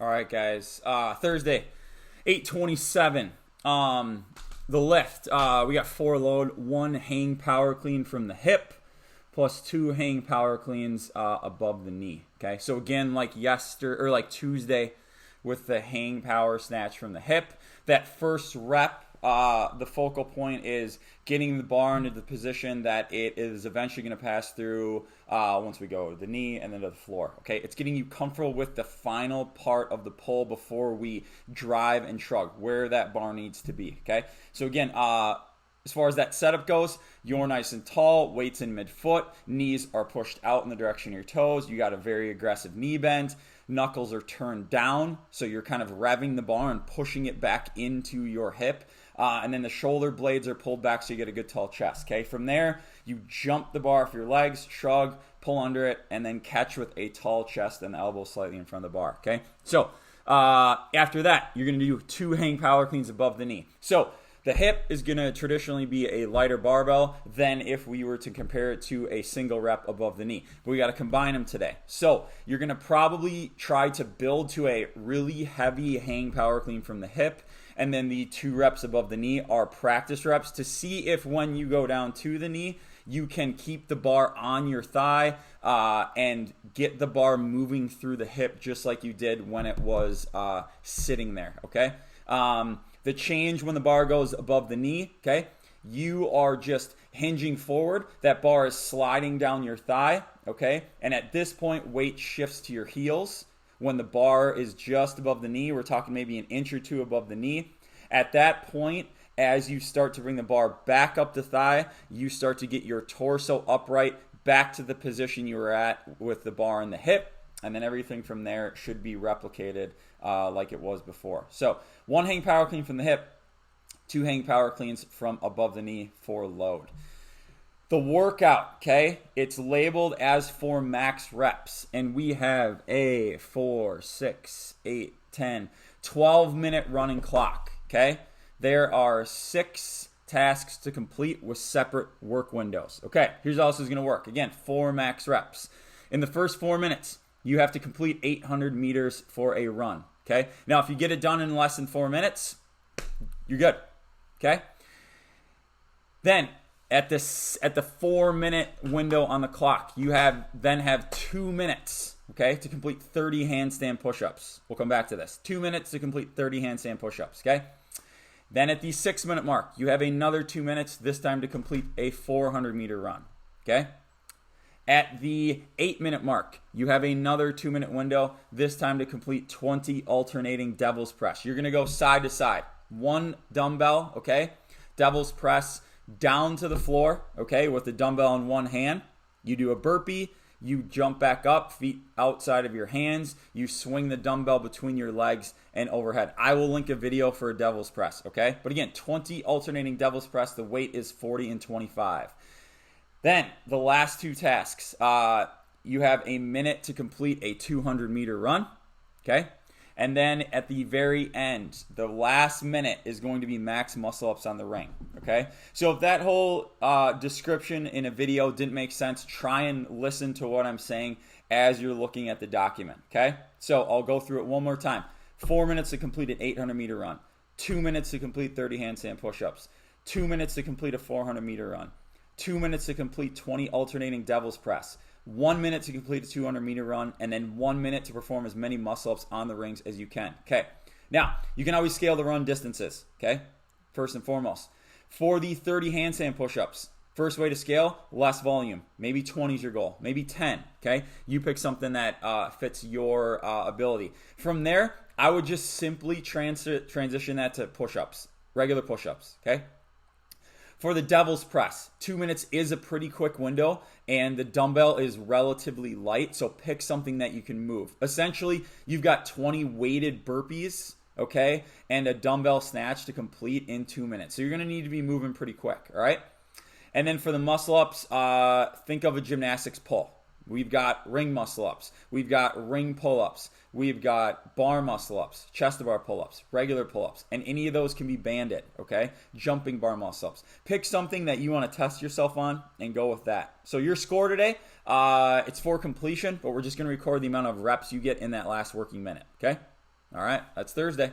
All right, guys. Thursday, 8:27. The lift. We got 4 load, 1 hang power clean from the hip, plus 2 hang power cleans above the knee. Okay. So again, like Tuesday, with the hang power snatch from the hip, that first rep. The focal point is getting the bar into the position that it is eventually going to pass through once we go to the knee and then to the floor. Okay, it's getting you comfortable with the final part of the pull before we drive and shrug, where that bar needs to be. Okay, so again, as far as that setup goes, you're nice and tall, weights in midfoot, knees are pushed out in the direction of your toes. You got a very aggressive knee bend. Knuckles are turned down, so you're kind of revving the bar and pushing it back into your hip. And then the shoulder blades are pulled back so you get a good tall chest. Okay, from there, you jump the bar for your legs, shrug, pull under it, and then catch with a tall chest and the elbow slightly in front of the bar. Okay, so after that, you're going to do 2 hang power cleans above the knee. So the hip is going to traditionally be a lighter barbell than if we were to compare it to a single rep above the knee. But we got to combine them today. So you're going to probably try to build to a really heavy hang power clean from the hip. And then the 2 reps above the knee are practice reps to see if when you go down to the knee, you can keep the bar on your thigh and get the bar moving through the hip just like you did when it was sitting there, okay? The change when the bar goes above the knee, okay? You are just hinging forward. That bar is sliding down your thigh, okay? And at this point, weight shifts to your heels. When the bar is just above the knee, we're talking maybe an inch or 2 above the knee. At that point, as you start to bring the bar back up the thigh, you start to get your torso upright back to the position you were at with the bar in the hip. And then everything from there should be replicated like it was before. So 1 hang power clean from the hip, 2 hang power cleans from above the knee for load. The workout, okay, it's labeled as for max reps, and we have a 4, 6, 8, 10, 12-minute running clock, okay? There are 6 tasks to complete with separate work windows. Okay, here's how this is going to work. Again, 4 max reps. In the first 4 minutes, you have to complete 800 meters for a run, okay? Now, if you get it done in less than 4 minutes, you're good, okay? Then, at the 4-minute window on the clock, you then have 2 minutes, okay, to complete 30 handstand push-ups. We'll come back to this. 2 minutes to complete 30 handstand push-ups, okay? Then at the 6-minute mark, you have another 2 minutes, this time to complete a 400-meter run, okay? At the 8-minute mark, you have another 2-minute window, this time to complete 20 alternating devil's press. You're going to go side to side. 1 dumbbell, okay, devil's press, down to the floor, okay, with the dumbbell in 1 hand. You do a burpee, you jump back up, feet outside of your hands, you swing the dumbbell between your legs and overhead. I will link a video for a devil's press, okay? But again, 20 alternating devil's press, the weight is 40 and 25. Then, the last 2 tasks, you have a minute to complete a 200-meter run, okay? And then at the very end, the last minute is going to be max muscle-ups on the ring, okay? So if that whole description in a video didn't make sense, try and listen to what I'm saying as you're looking at the document, okay? So I'll go through it one more time. 4 minutes to complete an 800-meter run. 2 minutes to complete 30 handstand push-ups. 2 minutes to complete a 400-meter run. 2 minutes to complete 20 alternating devil's press. 1 minute to complete a 200-meter run, and then 1 minute to perform as many muscle-ups on the rings as you can. Okay, now, you can always scale the run distances, okay, first and foremost. For the 30 handstand push-ups, first way to scale, less volume. Maybe 20 is your goal, maybe 10, okay? You pick something that fits your ability. From there, I would just simply transition that to push-ups, regular push-ups, okay? For the devil's press, 2 minutes is a pretty quick window, and the dumbbell is relatively light, so pick something that you can move. Essentially, you've got 20 weighted burpees, okay, and a dumbbell snatch to complete in 2 minutes. So you're going to need to be moving pretty quick, all right? And then for the muscle-ups, think of a gymnastics pull. We've got ring muscle-ups. We've got ring pull-ups. We've got bar muscle-ups, chest-to-bar pull-ups, regular pull-ups, and any of those can be banded, okay? Jumping bar muscle-ups. Pick something that you want to test yourself on and go with that. So your score today, it's for completion, but we're just going to record the amount of reps you get in that last working minute, okay? All right, that's Thursday.